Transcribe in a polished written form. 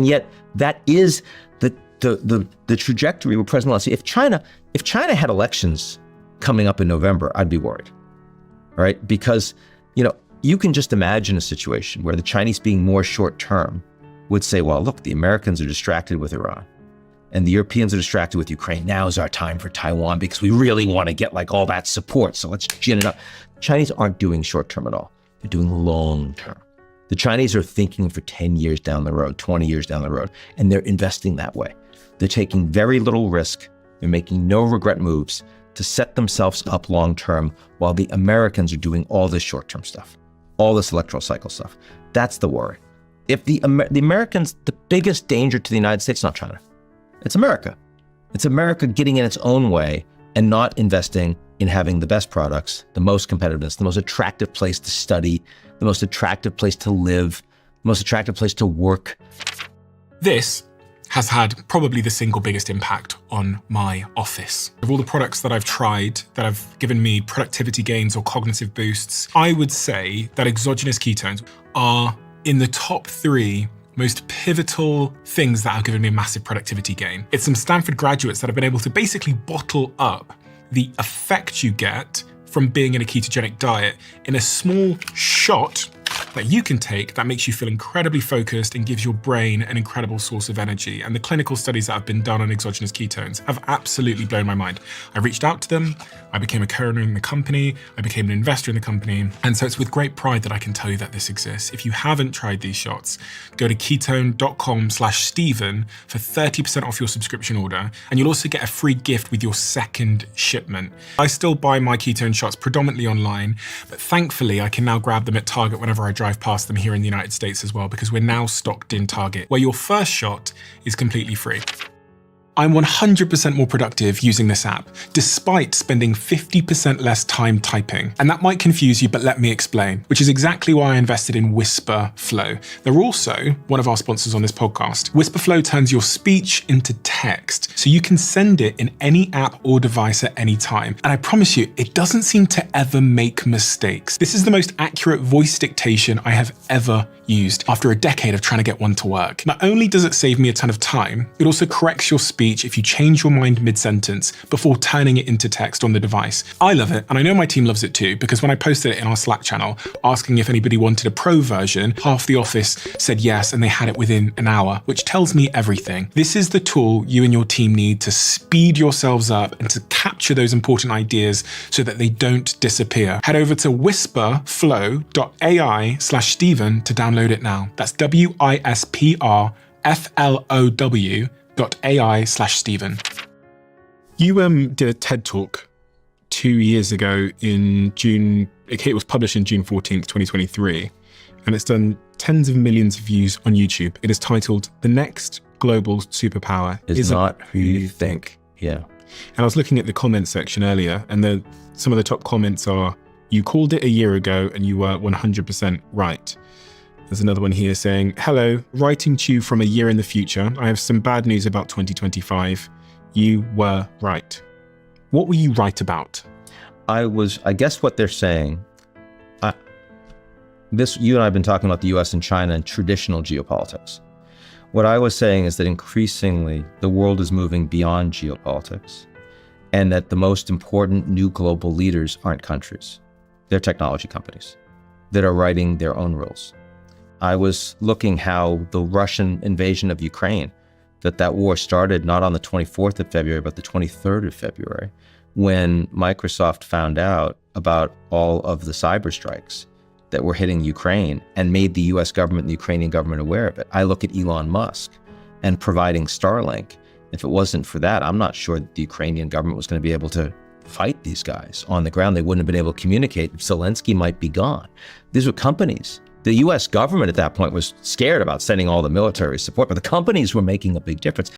And yet that is the trajectory we're presently on. See, if China had elections coming up in November, I'd be worried, right? Because, you can just imagine a situation where the Chinese, being more short-term, would say, well, look, the Americans are distracted with Iran and the Europeans are distracted with Ukraine. Now is our time for Taiwan because we really want to get all that support. So let's gin it up. Chinese aren't doing short-term at all. They're doing long-term. The Chinese are thinking for 10 years down the road, 20 years down the road, and they're investing that way. They're taking very little risk. They're making no regret moves to set themselves up long-term, while the Americans are doing all this short-term stuff, all this electoral cycle stuff. That's the worry. If the Americans, the biggest danger to the United States, not China, it's America. It's America getting in its own way and not investing in having the best products, the most competitiveness, the most attractive place to study, the most attractive place to live, the most attractive place to work. This has had probably the single biggest impact on my office. Of all the products that I've tried that have given me productivity gains or cognitive boosts, I would say that exogenous ketones are in the top 3 most pivotal things that have given me a massive productivity gain. It's some Stanford graduates that have been able to basically bottle up the effect you get from being in a ketogenic diet in a small shot that you can take that makes you feel incredibly focused and gives your brain an incredible source of energy. And the clinical studies that have been done on exogenous ketones have absolutely blown my mind. I reached out to them, I became a co-owner in the company, I became an investor in the company. And so it's with great pride that I can tell you that this exists. If you haven't tried these shots, go to ketone.com/Stephen for 30% off your subscription order. And you'll also get a free gift with your second shipment. I still buy my ketone shots predominantly online, but thankfully I can now grab them at Target whenever I drive past them here in the United States as well, because we're now stocked in Target, where your first shot is completely free. I'm 100% more productive using this app, despite spending 50% less time typing. And that might confuse you, but let me explain, which is exactly why I invested in Whisper Flow. They're also one of our sponsors on this podcast. Whisper Flow turns your speech into text, so you can send it in any app or device at any time. And I promise you, it doesn't seem to ever make mistakes. This is the most accurate voice dictation I have ever used after a decade of trying to get one to work. Not only does it save me a ton of time, it also corrects your speech if you change your mind mid-sentence before turning it into text on the device. I love it, and I know my team loves it too, because when I posted it in our Slack channel, asking if anybody wanted a pro version, half the office said yes, and they had it within an hour, which tells me everything. This is the tool you and your team need to speed yourselves up and to capture those important ideas so that they don't disappear. Head over to whisperflow.ai/Stephen to download it now. That's whisperflow.ai/Stephen. You did a TED Talk 2 years ago in June. It was published in June 14th, 2023, and it's done tens of millions of views on YouTube. It is titled, "The Next Global Superpower Is Not Who You Think." Yeah. And I was looking at the comments section earlier, and some of the top comments are, "You called it a year ago and you were 100% right." There's another one here saying, "Hello, writing to you from a year in the future. I have some bad news about 2025. You were right." What were you right about? I guess what they're saying, you and I have been talking about the US and China and traditional geopolitics. What I was saying is that increasingly the world is moving beyond geopolitics, and that the most important new global leaders aren't countries. They're technology companies that are writing their own rules. I was looking how the Russian invasion of Ukraine, that war started not on the 24th of February, but the 23rd of February, when Microsoft found out about all of the cyber strikes that were hitting Ukraine and made the US government and the Ukrainian government aware of it. I look at Elon Musk and providing Starlink. If it wasn't for that, I'm not sure that the Ukrainian government was going to be able to fight these guys on the ground. They wouldn't have been able to communicate. Zelensky might be gone. These were companies. The US government at that point was scared about sending all the military support, but the companies were making a big difference.